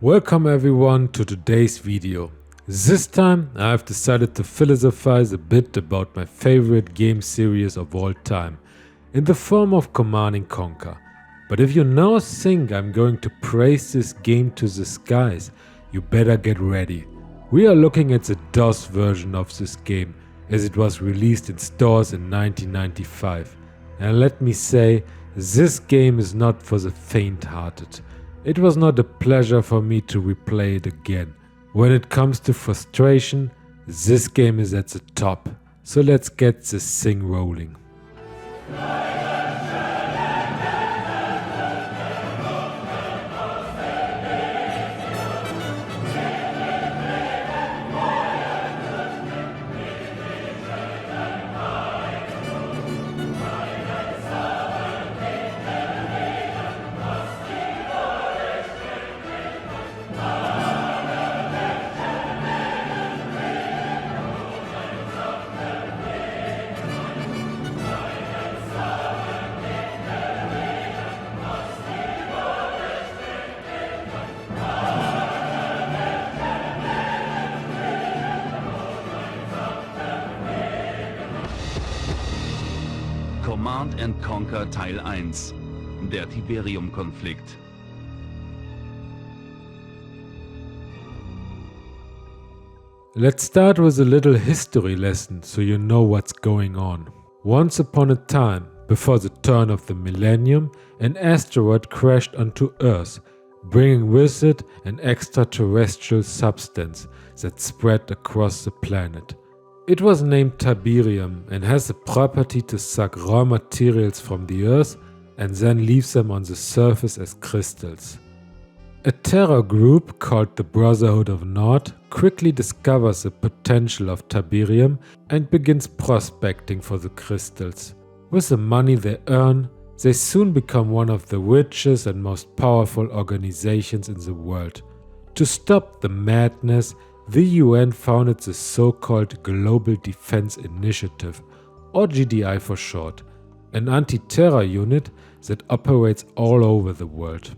Welcome everyone to today's video. This time I have decided to philosophize a bit about my favorite game series of all time, in the form of Command & Conquer. But if you now think I'm going to praise this game to the skies, you better get ready. We are looking at the DOS version of this game, as it was released in stores in 1995. And let me say, this game is not for the faint-hearted. It was not a pleasure for me to replay it again. When it comes to frustration, this game is at the top. So let's get this thing rolling. Command & Conquer Teil 1 – Der Tiberium-Konflikt. Let's start with a little history lesson so you know what's going on. Once upon a time, before the turn of the millennium, an asteroid crashed onto Earth, bringing with it an extraterrestrial substance that spread across the planet. It was named Tiberium and has the property to suck raw materials from the Earth and then leaves them on the surface as crystals. A terror group called the Brotherhood of North quickly discovers the potential of Tiberium and begins prospecting for the crystals. With the money they earn, they soon become one of the richest and most powerful organizations in the world. To stop the madness, the UN founded the so-called Global Defense Initiative, or GDI for short, an anti-terror unit that operates all over the world.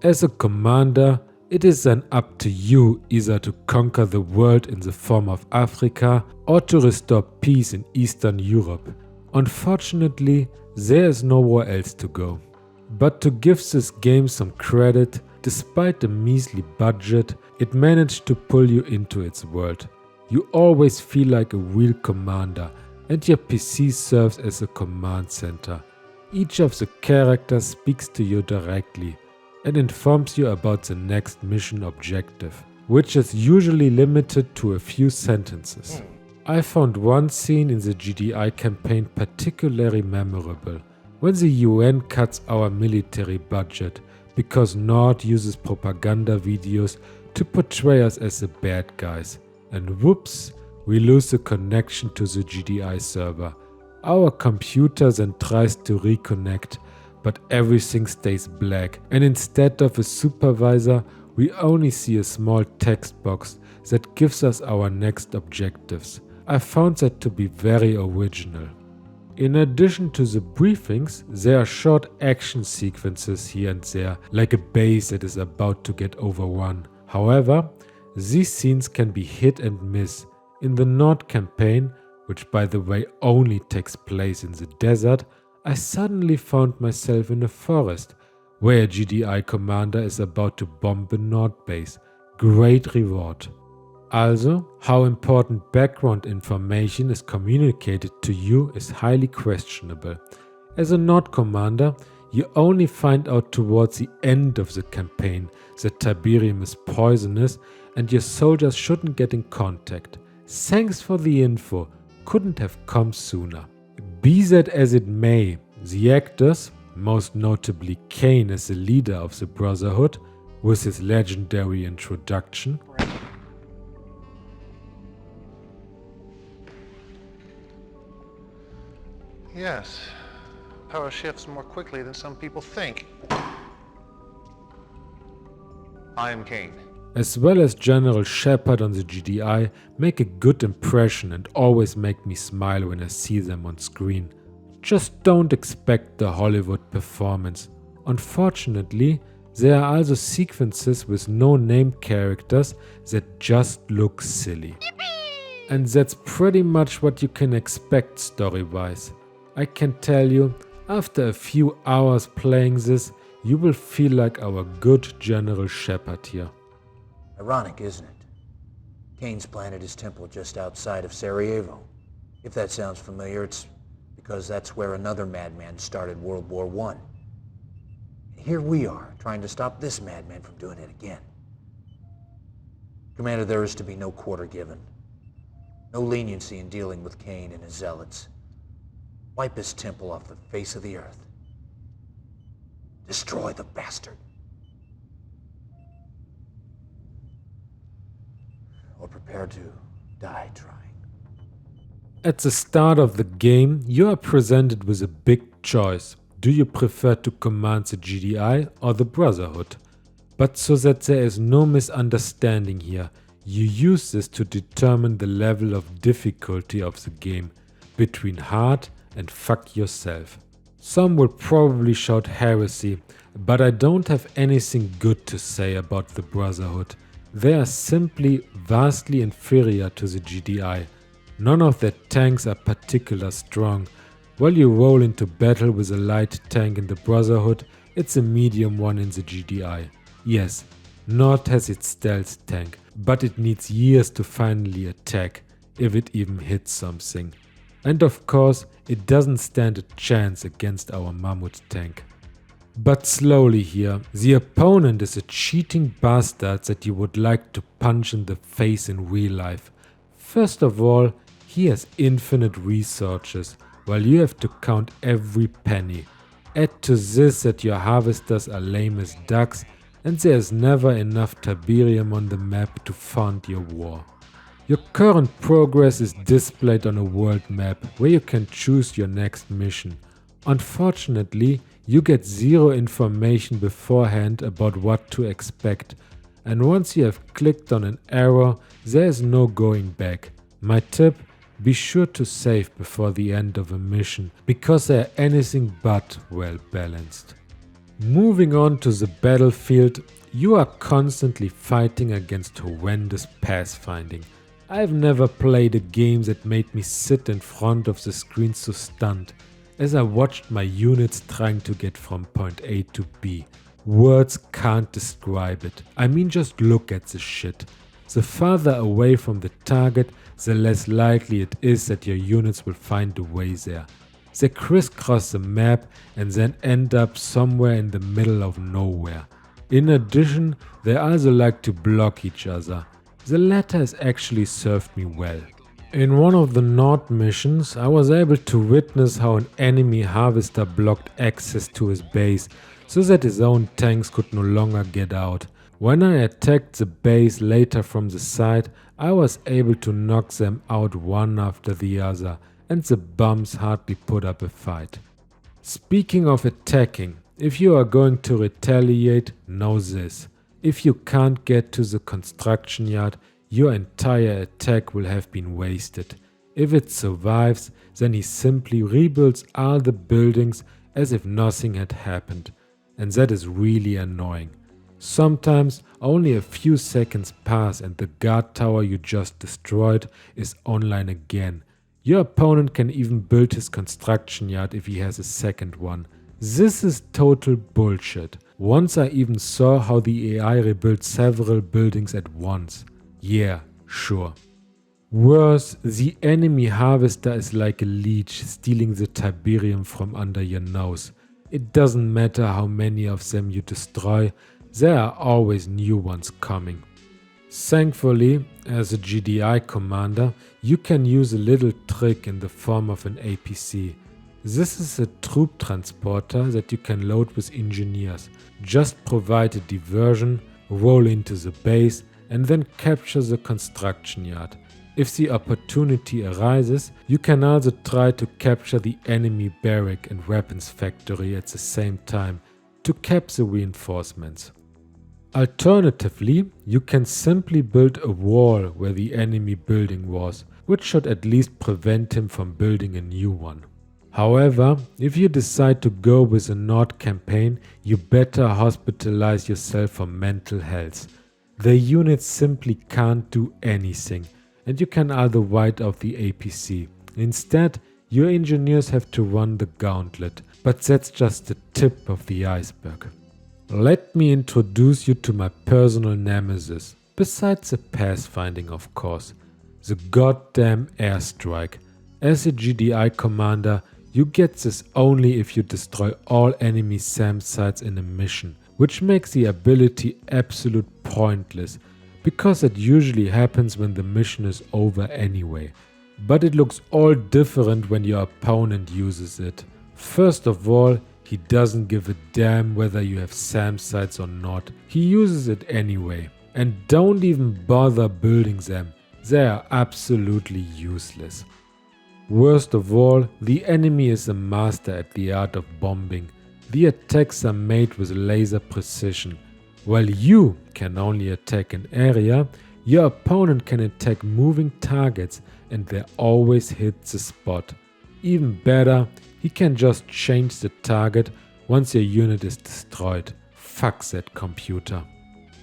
As a commander, it is then up to you either to conquer the world in the form of Africa or to restore peace in Eastern Europe. Unfortunately, there is nowhere else to go. But to give this game some credit, despite the measly budget, it managed to pull you into its world. You always feel like a real commander, and your PC serves as a command center. Each of the characters speaks to you directly and informs you about the next mission objective, which is usually limited to a few sentences. I found one scene in the GDI campaign particularly memorable, when the UN cuts our military budget because Nord uses propaganda videos to portray us as the bad guys. And whoops, we lose the connection to the GDI server. Our computer then tries to reconnect, but everything stays black, and instead of a supervisor, we only see a small text box that gives us our next objectives. I found that to be very original. In addition to the briefings, there are short action sequences here and there, like a base that is about to get overrun. However, these scenes can be hit and miss. In the Nord campaign, which by the way only takes place in the desert, I suddenly found myself in a forest, where a GDI commander is about to bomb a Nord base. Great reward. Also, how important background information is communicated to you is highly questionable. As a Nord commander, you only find out towards the end of the campaign that Tiberium is poisonous and your soldiers shouldn't get in contact. Thanks for the info, couldn't have come sooner. Be that as it may, the actors, most notably Kane as the leader of the Brotherhood, with his legendary introduction, Yes, power shifts more quickly than some people think. I am Kane. as well as General Shepard on the GDI, make a good impression and always make me smile when I see them on screen. Just don't expect the Hollywood performance. Unfortunately, There are also sequences with no named characters that just look silly. And that's pretty much what you can expect story-wise. I can tell you, after a few hours playing this, you will feel like our good General Shepard here. Ironic, isn't it? Kane's planted his temple just outside of Sarajevo. If that sounds familiar, it's because that's where another madman started World War I. And here we are, trying to stop this madman from doing it again. Commander, there is to be no quarter given. No leniency in dealing with Kane and his zealots. Wipe his temple off the face of the earth. Destroy the bastard. Or prepare to die trying. At the start of the game, you are presented with a big choice. Do you prefer to command the GDI or the Brotherhood? But so that there is no misunderstanding here, you use this to determine the level of difficulty of the game, between hard and fuck yourself. Some will probably shout heresy, but I don't have anything good to say about the Brotherhood. They are simply vastly inferior to the GDI. None of their tanks are particularly strong. While you roll into battle with a light tank in the Brotherhood, it's a medium one in the GDI. Yes, Nord has its stealth tank, but it needs years to finally attack, if it even hits something. And of course, it doesn't stand a chance against our Mammoth tank. But slowly here, the opponent is a cheating bastard that you would like to punch in the face in real life. First of all, he has infinite resources, while you have to count every penny. Add to this that your harvesters are lame as ducks, and there is never enough Tiberium on the map to fund your war. Your current progress is displayed on a world map where you can choose your next mission. Unfortunately, you get zero information beforehand about what to expect, and once you have clicked on an arrow, there is no going back. My tip: be sure to save before the end of a mission, because they are anything but well balanced. Moving on to the battlefield, you are constantly fighting against horrendous pathfinding. I've never played a game that made me sit in front of the screen so stunned, as I watched my units trying to get from point A to B. Words can't describe it. I mean, just look at this shit. The farther away from the target, the less likely it is that your units will find a way there. They crisscross the map and then end up somewhere in the middle of nowhere. In addition, they also like to block each other. The latter has actually served me well. In one of the Nord missions, I was able to witness how an enemy harvester blocked access to his base so that his own tanks could no longer get out. When I attacked the base later from the side, I was able to knock them out one after the other, and the bums hardly put up a fight. Speaking of attacking, if you are going to retaliate, know this. If you can't get to the construction yard, your entire attack will have been wasted. If it survives, then he simply rebuilds all the buildings as if nothing had happened, and that is really annoying. Sometimes only a few seconds pass and the guard tower you just destroyed is online again. Your opponent can even build his construction yard if he has a second one. This is total bullshit. Once I even saw how the AI rebuilt several buildings at once. Yeah, sure. Worse, the enemy harvester is like a leech stealing the Tiberium from under your nose. It doesn't matter how many of them you destroy, there are always new ones coming. Thankfully, as a GDI commander, you can use a little trick in the form of an APC. This is a troop transporter that you can load with engineers. Just provide a diversion, roll into the base, and then capture the construction yard. If the opportunity arises, you can also try to capture the enemy barrack and weapons factory at the same time to cap the reinforcements. Alternatively, you can simply build a wall where the enemy building was, which should at least prevent him from building a new one. However, if you decide to go with a Nord campaign, you better hospitalize yourself for mental health. The units simply can't do anything, and you can either white out the APC. Instead, your engineers have to run the gauntlet, but that's just the tip of the iceberg. Let me introduce you to my personal nemesis, besides the pathfinding of course, the goddamn airstrike. As a GDI commander, you get this only if you destroy all enemy SAM sites in a mission, which makes the ability absolute pointless, because it usually happens when the mission is over anyway. But it looks all different when your opponent uses it. First of all, he doesn't give a damn whether you have SAM sites or not, he uses it anyway. And don't even bother building them, they are absolutely useless. Worst of all, the enemy is a master at the art of bombing. The attacks are made with laser precision. While you can only attack an area, your opponent can attack moving targets and they always hit the spot. Even better, he can just change the target once your unit is destroyed. Fuck that computer.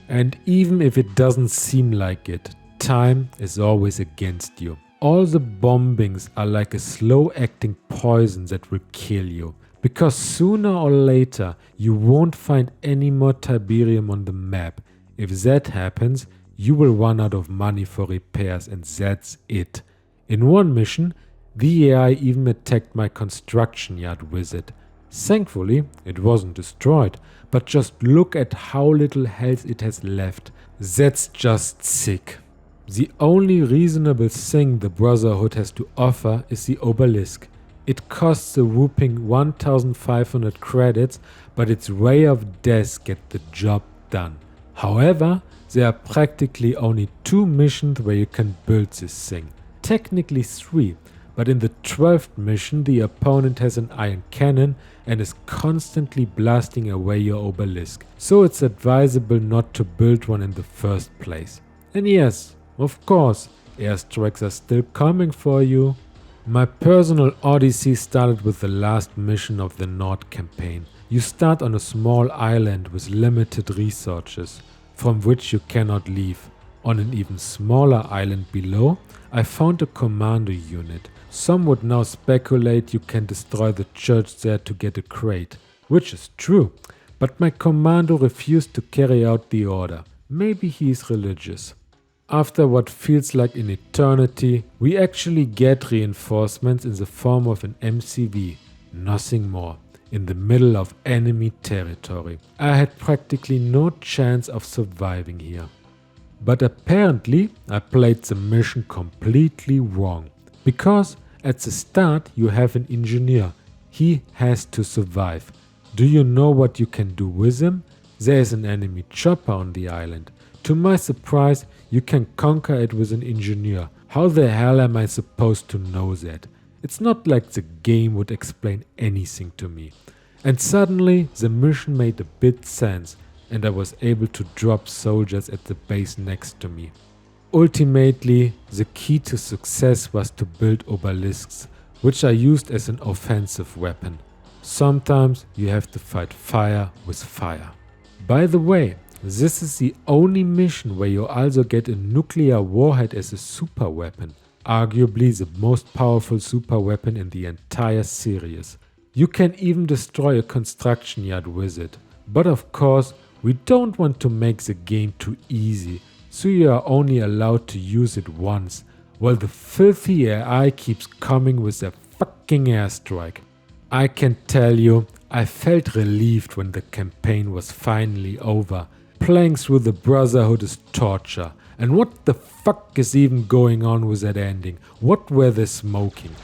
And even if it doesn't seem like it, time is always against you. All the bombings are like a slow-acting poison that will kill you. Because sooner or later, you won't find any more Tiberium on the map. If that happens, you will run out of money for repairs and that's it. In one mission, the AI even attacked my construction yard with it. Thankfully, it wasn't destroyed, but just look at how little health it has left. That's just sick. The only reasonable thing the Brotherhood has to offer is the Obelisk. It costs a whopping 1500 credits, but its Ray of Death gets the job done. However, there are practically only 2 missions where you can build this thing. Technically 3, but in the 12th mission the opponent has an iron cannon and is constantly blasting away your Obelisk, so it's advisable not to build one in the first place. And yes, of course, airstrikes are still coming for you. My personal odyssey started with the last mission of the Nord campaign. You start on a small island with limited resources, from which you cannot leave. On an even smaller island below, I found a commando unit. Some would now speculate you can destroy the church there to get a crate, which is true, but my commando refused to carry out the order. Maybe he is religious. After what feels like an eternity, we actually get reinforcements in the form of an MCV, nothing more, in the middle of enemy territory. I had practically no chance of surviving here. But apparently I played the mission completely wrong, because at the start you have an engineer. He has to survive. Do you know what you can do with him? There is an enemy chopper on the island. To my surprise, you can conquer it with an engineer. How the hell am I supposed to know that? It's not like the game would explain anything to me. And suddenly the mission made a bit sense and I was able to drop soldiers at the base next to me. Ultimately, the key to success was to build obelisks, which are used as an offensive weapon. Sometimes you have to fight fire with fire. By the way, this is the only mission where you also get a nuclear warhead as a super weapon, arguably the most powerful super weapon in the entire series. You can even destroy a construction yard with it. But of course, we don't want to make the game too easy, so you are only allowed to use it once, while the filthy AI keeps coming with their fucking airstrike. I can tell you, I felt relieved when the campaign was finally over. Playing through the Brotherhood is torture. And what the fuck is even going on with that ending? What were they smoking?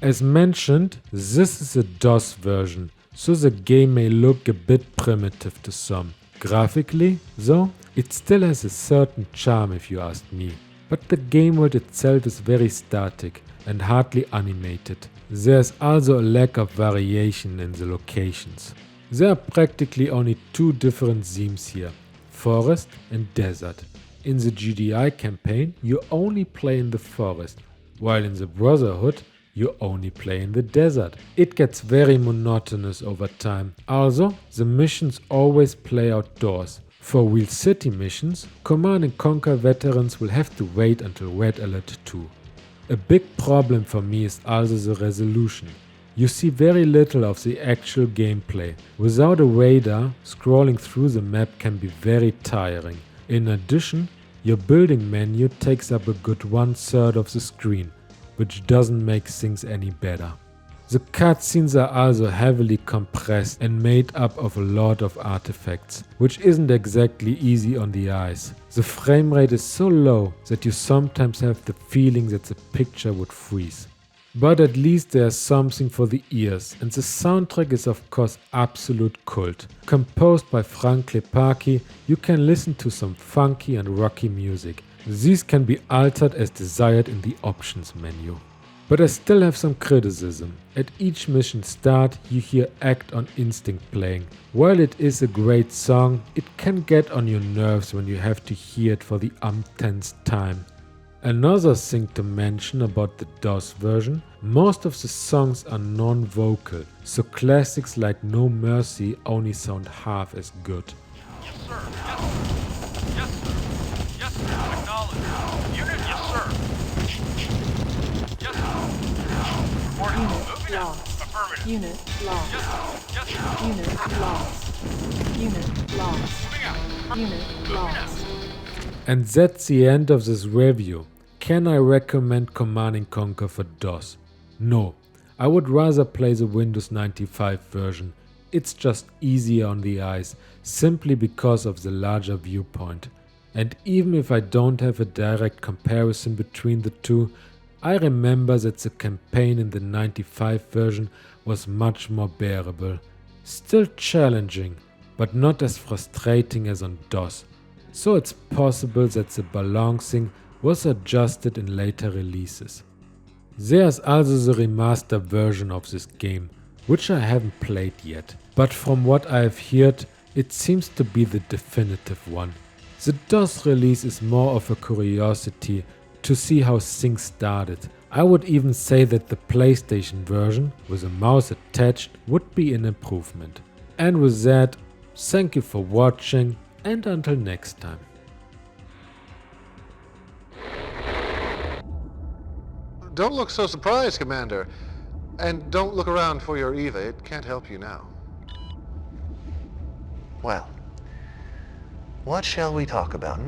As mentioned, this is a DOS version, so the game may look a bit primitive to some. Graphically, though, it still has a certain charm if you ask me. But the game world itself is very static and hardly animated. There's also a lack of variation in the locations. There are practically only two different themes here, forest and desert. In the GDI campaign, you only play in the forest, while in the Brotherhood, you only play in the desert. It gets very monotonous over time. Also, the missions always play outdoors. For Wheel City missions, Command & Conquer veterans will have to wait until Red Alert 2. A big problem for me is also the resolution. You see very little of the actual gameplay. Without a radar, scrolling through the map can be very tiring. In addition, your building menu takes up a good 1/3 of the screen, which doesn't make things any better. The cutscenes are also heavily compressed and made up of a lot of artifacts, which isn't exactly easy on the eyes. The frame rate is so low that you sometimes have the feeling that the picture would freeze. But at least there's something for the ears, and the soundtrack is of course absolute cult. Composed by Frank Klepaki, you can listen to some funky and rocky music. These can be altered as desired in the options menu. But I still have some criticism. At each mission start, you hear Act on Instinct playing. While it is a great song, it can get on your nerves when you have to hear it for the umpteenth time. Another thing to mention about the DOS version, most of the songs are non-vocal, so classics like No Mercy only sound half as good. Yes, sir. Yes, sir. Yes, sir. Yes, sir. Acknowledged. Unit, yes, sir. Yes, sir. Reporting. Moving out. Lost. Affirmative. Unit lost. Yes, sir. Yes, sir. Unit lost. Unit lost. Moving out. Unit lost. And that's the end of this review. Can I recommend Command & Conquer for DOS? No, I would rather play the Windows 95 version. It's just easier on the eyes, simply because of the larger viewpoint. And even if I don't have a direct comparison between the two, I remember that the campaign in the 95 version was much more bearable. Still challenging, but not as frustrating as on DOS. So it's possible that the balancing was adjusted in later releases. There's also the remastered version of this game, which I haven't played yet, but from what I've heard, it seems to be the definitive one. The DOS release is more of a curiosity to see how things started. I would even say that the PlayStation version with a mouse attached would be an improvement. And with that, thank you for watching, and until next time. Don't look so surprised, Commander. And don't look around for your Eva. It can't help you now. Well, what shall we talk about,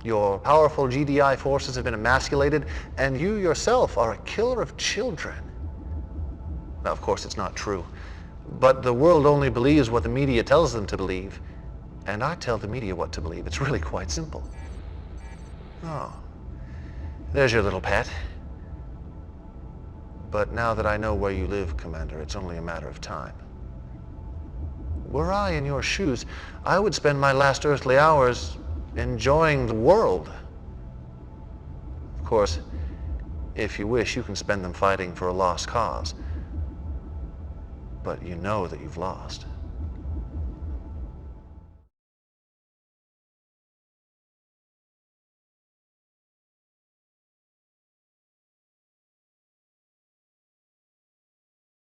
Your powerful GDI forces have been emasculated, and you yourself are a killer of children. Now, of course, it's not true. But the world only believes what the media tells them to believe. And I tell the media what to believe. It's really quite simple. Oh, there's your little pet. But now that I know where you live, Commander, it's only a matter of time. Were I in your shoes, I would spend my last earthly hours enjoying the world. Of course, if you wish, you can spend them fighting for a lost cause. But you know that you've lost.